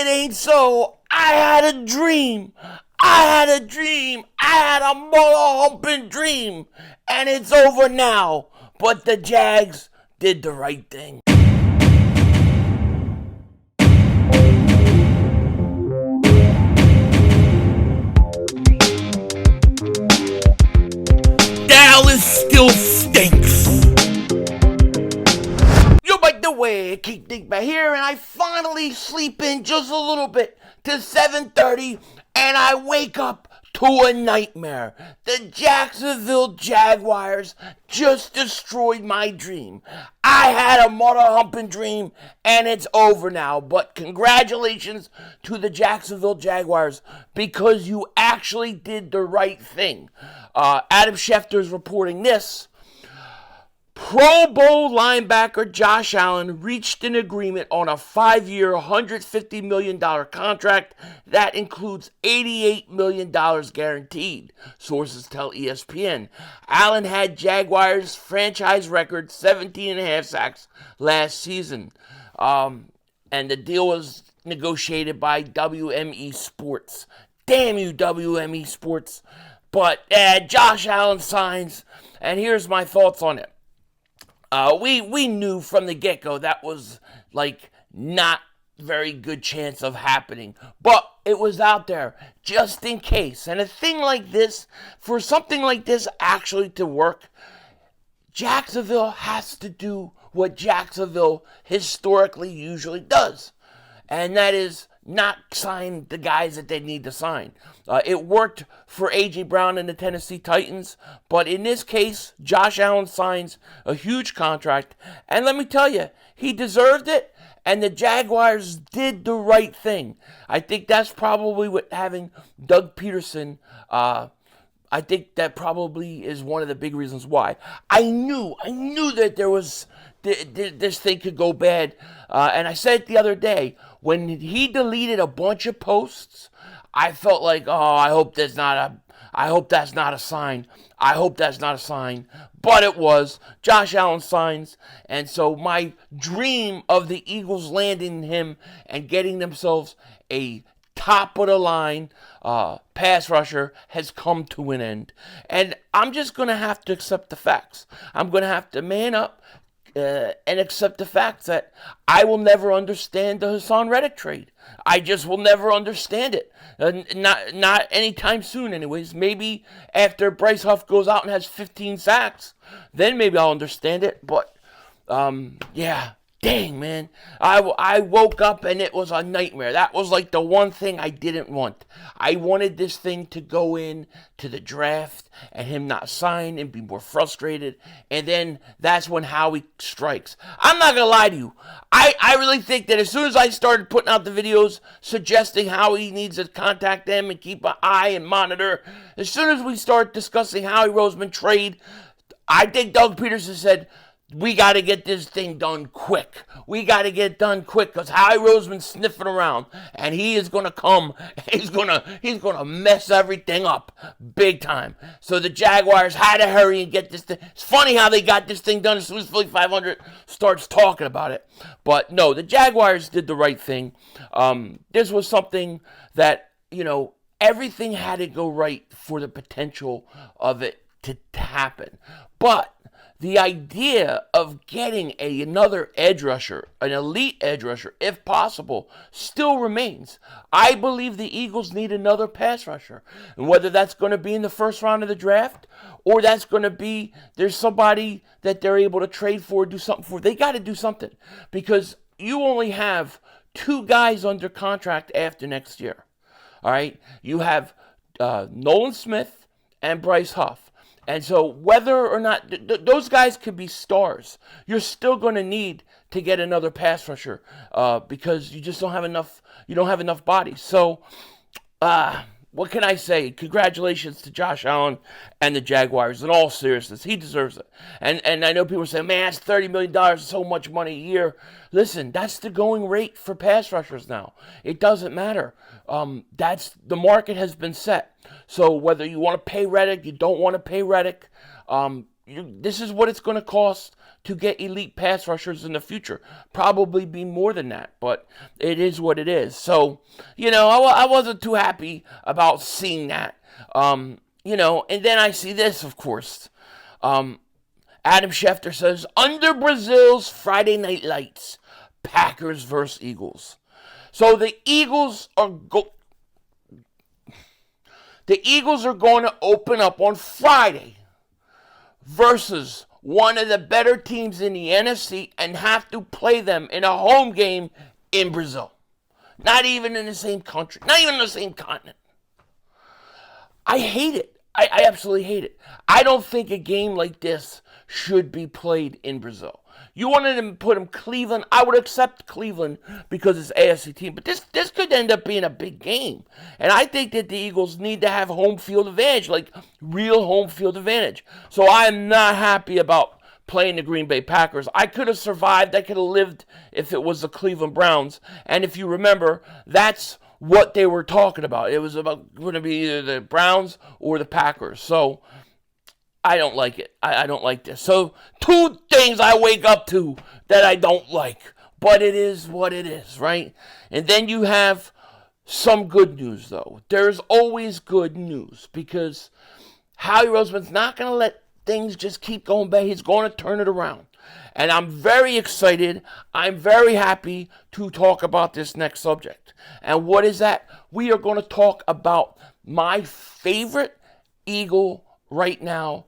it ain't so. I had a dream. I had a mother-humping dream. And it's over now. But the Jags did the right thing. Dallas still stinks. Yo, by the way, keep Dingbat here, and I finally sleep in just a little bit to 7:30, and I wake up to a nightmare. The Jacksonville Jaguars just destroyed my dream. I had a mother-humping dream, and it's over now. But congratulations to the Jacksonville Jaguars, because you actually did the right thing. Adam Schefter is reporting this. Pro Bowl linebacker Josh Allen reached an agreement on a 5-year, $150 million contract that includes $88 million guaranteed, sources tell ESPN. Allen had Jaguars' franchise record 17.5 sacks last season, and the deal was negotiated by WME Sports. Damn you, WME Sports. But Josh Allen signs, and here's my thoughts on it. We knew from the get-go that was, not very good chance of happening. But it was out there, just in case. And a thing like this, for something like this actually to work, Jacksonville has to do what Jacksonville historically usually does. And that is not sign the guys that they need to sign. It worked for A.J. Brown and the Tennessee Titans, but in this case, Josh Allen signs a huge contract, and let me tell you, he deserved it, and the Jaguars did the right thing. I think that's probably what having Doug Peterson, I think that probably is one of the big reasons why. I knew that there was this thing could go bad, and I said it the other day, when he deleted a bunch of posts, I felt like, I hope that's not a sign. I hope that's not a sign. But it was. Josh Allen signs, and so my dream of the Eagles landing him and getting themselves a top-of-the-line pass rusher has come to an end. And I'm just going to have to accept the facts. I'm going to have to man up and accept the fact that I will never understand the Hassan Reddick trade. I just will never understand it. Not anytime soon, anyways. Maybe after Bryce Huff goes out and has 15 sacks, then maybe I'll understand it. But, dang, man. I woke up and it was a nightmare. That was like the one thing I didn't want. I wanted this thing to go in to the draft and him not sign and be more frustrated. And then that's when Howie strikes. I'm not going to lie to you. I really think that as soon as I started putting out the videos suggesting Howie needs to contact them and keep an eye and monitor, as soon as we start discussing Howie Roseman trade, I think Doug Peterson said, we got to get this thing done quick. We got to get it done quick because Howie Roseman's sniffing around, and he is going to come. He's going to mess everything up big time. So the Jaguars had to hurry and get this thing. It's funny how they got this thing done as soon as Philly 500 starts talking about it. But no, the Jaguars did the right thing. This was something that, everything had to go right for the potential of it to happen. But the idea of getting another edge rusher, an elite edge rusher, if possible, still remains. I believe the Eagles need another pass rusher. And whether that's going to be in the first round of the draft, or that's going to be, there's somebody that they're able to trade for, do something for, they got to do something. Because you only have 2 guys under contract after next year. All right? You have Nolan Smith and Bryce Huff. And so whether or not those guys could be stars, you're still going to need to get another pass rusher because you just don't have enough. You don't have enough bodies. So what can I say? Congratulations to Josh Allen and the Jaguars. In all seriousness, he deserves it. And I know people say, man, that's $30 million, so much money a year. Listen, that's the going rate for pass rushers now. It doesn't matter. The market has been set. So whether you want to pay Reddick, you don't want to pay Reddick, this is what it's going to cost to get elite pass rushers in the future. Probably be more than that, but it is what it is. So, I wasn't too happy about seeing that. And then I see this, of course. Adam Schefter says, under Brazil's Friday Night Lights, Packers versus Eagles. So the Eagles are going to open up on Friday versus one of the better teams in the NFC and have to play them in a home game in Brazil. Not even in the same country. Not even in the same continent. I hate it. I absolutely hate it. I don't think a game like this should be played in Brazil. You wanted to put him Cleveland. I would accept Cleveland because it's AFC team. But this could end up being a big game. And I think that the Eagles need to have home field advantage, like real home field advantage. So I am not happy about playing the Green Bay Packers. I could have survived. I could have lived if it was the Cleveland Browns. And if you remember, that's what they were talking about. It was about going to be either the Browns or the Packers. So I don't like it. I don't like this. So 2 things I wake up to that I don't like. But it is what it is, right? And then you have some good news, though. There's always good news because Howie Roseman's not going to let things just keep going bad. He's going to turn it around. And I'm very excited. I'm very happy to talk about this next subject. And what is that? We are going to talk about my favorite Eagle right now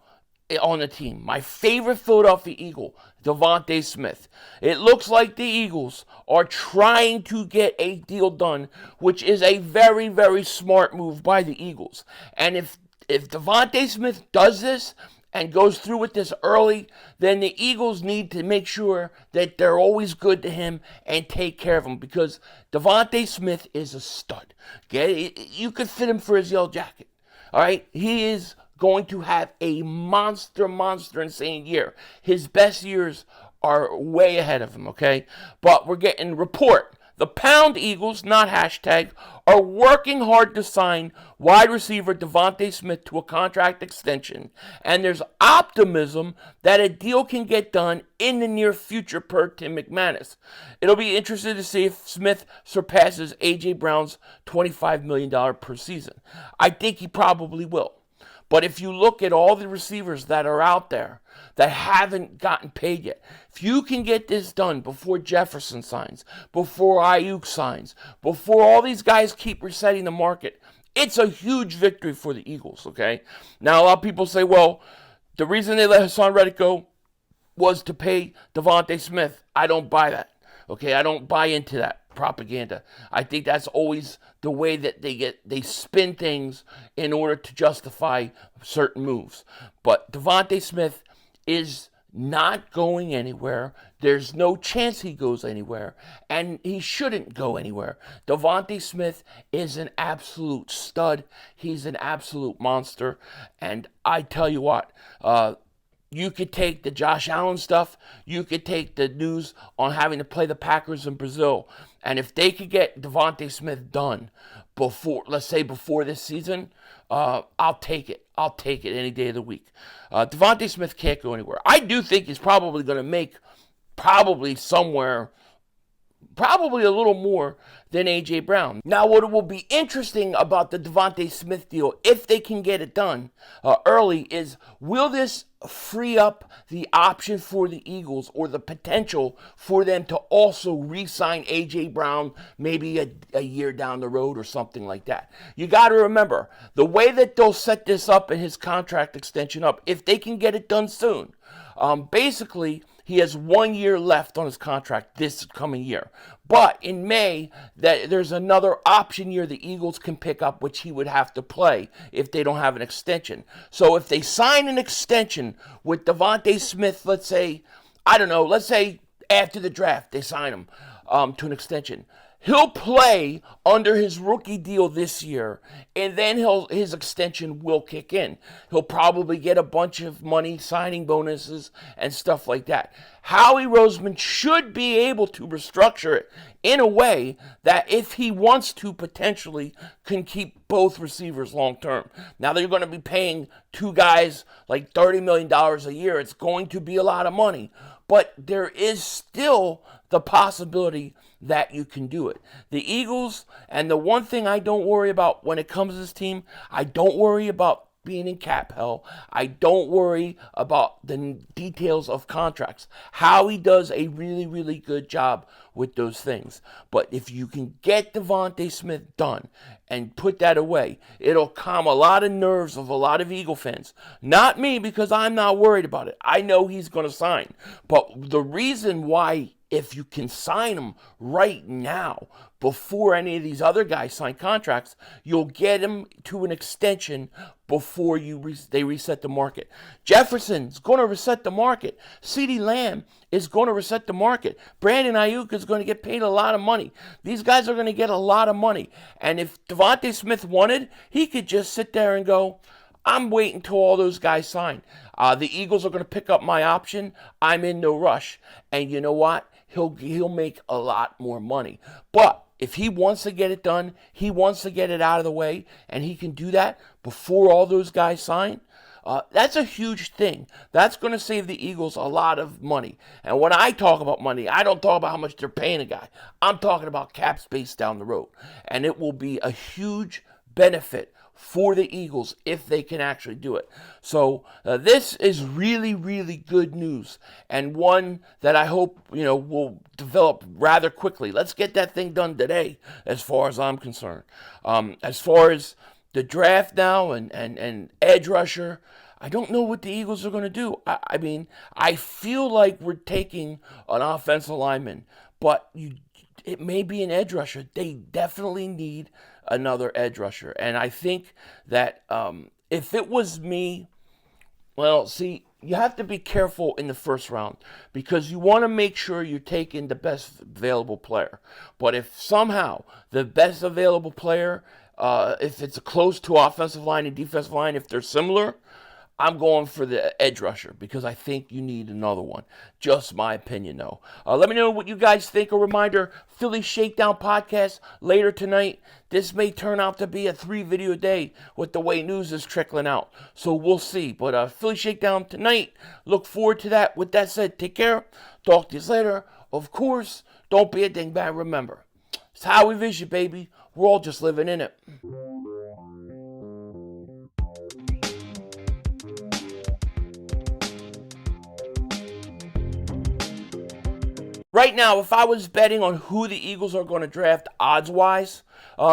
on the team. My favorite Philadelphia Eagle, DeVonta Smith. It looks like the Eagles are trying to get a deal done, which is a very, very smart move by the Eagles. And if DeVonta Smith does this and goes through with this early, then the Eagles need to make sure that they're always good to him and take care of him because DeVonta Smith is a stud. Okay? You could fit him for his yellow jacket. All right? He is going to have a monster insane year. His best years are way ahead of him, okay? But we're getting report. The Pound Eagles, not hashtag, are working hard to sign wide receiver DeVonta Smith to a contract extension. And there's optimism that a deal can get done in the near future per Tim McManus. It'll be interesting to see if Smith surpasses A.J. Brown's $25 million per season. I think he probably will. But if you look at all the receivers that are out there that haven't gotten paid yet, if you can get this done before Jefferson signs, before Ayuk signs, before all these guys keep resetting the market, it's a huge victory for the Eagles, okay? Now, a lot of people say, well, the reason they let Hassan Reddick go was to pay DeVonta Smith. I don't buy that, okay? I don't buy into that propaganda. I think that's always the way that they spin things in order to justify certain moves. But DeVonta Smith is not going anywhere. There's no chance he goes anywhere, and he shouldn't go anywhere. DeVonta Smith is an absolute stud. He's an absolute monster, and I tell you what, you could take the Josh Allen stuff. You could take the news on having to play the Packers in Brazil. And if they could get DeVonta Smith done before, let's say before this season, I'll take it. I'll take it any day of the week. DeVonta Smith can't go anywhere. I do think he's probably going to make somewhere a little more than A.J. Brown. Now, what will be interesting about the DeVonta Smith deal, if they can get it done early, is will this free up the option for the Eagles or the potential for them to also re-sign A.J. Brown maybe a year down the road or something like that? You got to remember, the way that they'll set this up and his contract extension up, if they can get it done soon, basically, he has 1 year left on his contract this coming year. But in May, there's another option year the Eagles can pick up, which he would have to play if they don't have an extension. So if they sign an extension with DeVonta Smith, let's say after the draft they sign him to an extension, he'll play under his rookie deal this year, and then his extension will kick in. He'll probably get a bunch of money, signing bonuses, and stuff like that. Howie Roseman should be able to restructure it in a way that if he wants to, potentially can keep both receivers long term. Now, they're going to be paying 2 guys like $30 million a year. It's going to be a lot of money. but there is still the possibility that you can do it. The Eagles, and the one thing I don't worry about when it comes to this team, I don't worry about being in cap hell. I don't worry about the details of contracts. Howie does a really, really good job with those things. But if you can get DeVonta Smith done and put that away, it'll calm a lot of nerves of a lot of Eagle fans. Not me, because I'm not worried about it. I know he's going to sign. But the reason why, if you can sign him right now, before any of these other guys sign contracts, you'll get him to an extension before they reset the market. Jefferson's going to reset the market. CeeDee Lamb is going to reset the market. Brandon Ayuk is going to get paid a lot of money. These guys are going to get a lot of money. And if DeVonta Smith wanted, he could just sit there and go, I'm waiting until all those guys sign. The Eagles are going to pick up my option. I'm in no rush. And you know what? He'll make a lot more money. But if he wants to get it done, he wants to get it out of the way, and he can do that before all those guys sign, that's a huge thing. That's going to save the Eagles a lot of money. And when I talk about money, I don't talk about how much they're paying a guy. I'm talking about cap space down the road. And it will be a huge benefit for the Eagles if they can actually do it. So this is really, really good news, and one that I hope will develop rather quickly. Let's get that thing done today, as far as I'm concerned. As far as the draft now and edge rusher, I don't know what the Eagles are going to do. I mean, I feel like we're taking an offensive lineman, but it may be an edge rusher. They definitely need another edge rusher. And I think that if it was me, well, see, you have to be careful in the first round because you want to make sure you're taking the best available player. But if somehow the best available player, if it's close to offensive line and defensive line, if they're similar, I'm going for the edge rusher because I think you need another one. Just my opinion, though. Let me know what you guys think. A reminder, Philly Shakedown podcast later tonight. This may turn out to be a 3-video day with the way news is trickling out. So we'll see. But Philly Shakedown tonight. Look forward to that. With that said, take care. Talk to you later. Of course, don't be a dingbat. Remember, it's how we vision, baby. We're all just living in it. Right now, if I was betting on who the Eagles are going to draft odds-wise,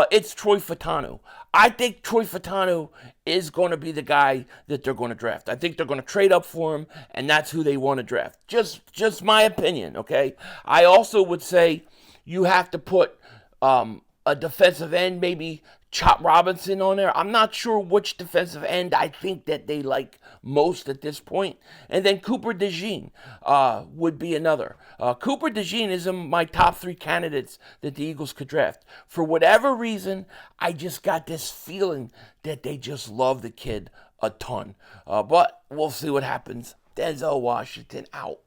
it's Troy Fautanu. I think Troy Fautanu is going to be the guy that they're going to draft. I think they're going to trade up for him, and that's who they want to draft. Just my opinion, okay? I also would say you have to put a defensive end, maybe Chop Robinson on there. I'm not sure which defensive end I think that they like most at this point. And then Cooper DeJean would be another. Cooper DeJean is in my top 3 candidates that the Eagles could draft. For whatever reason, I just got this feeling that they just love the kid a ton. But we'll see what happens. Denzel Washington out.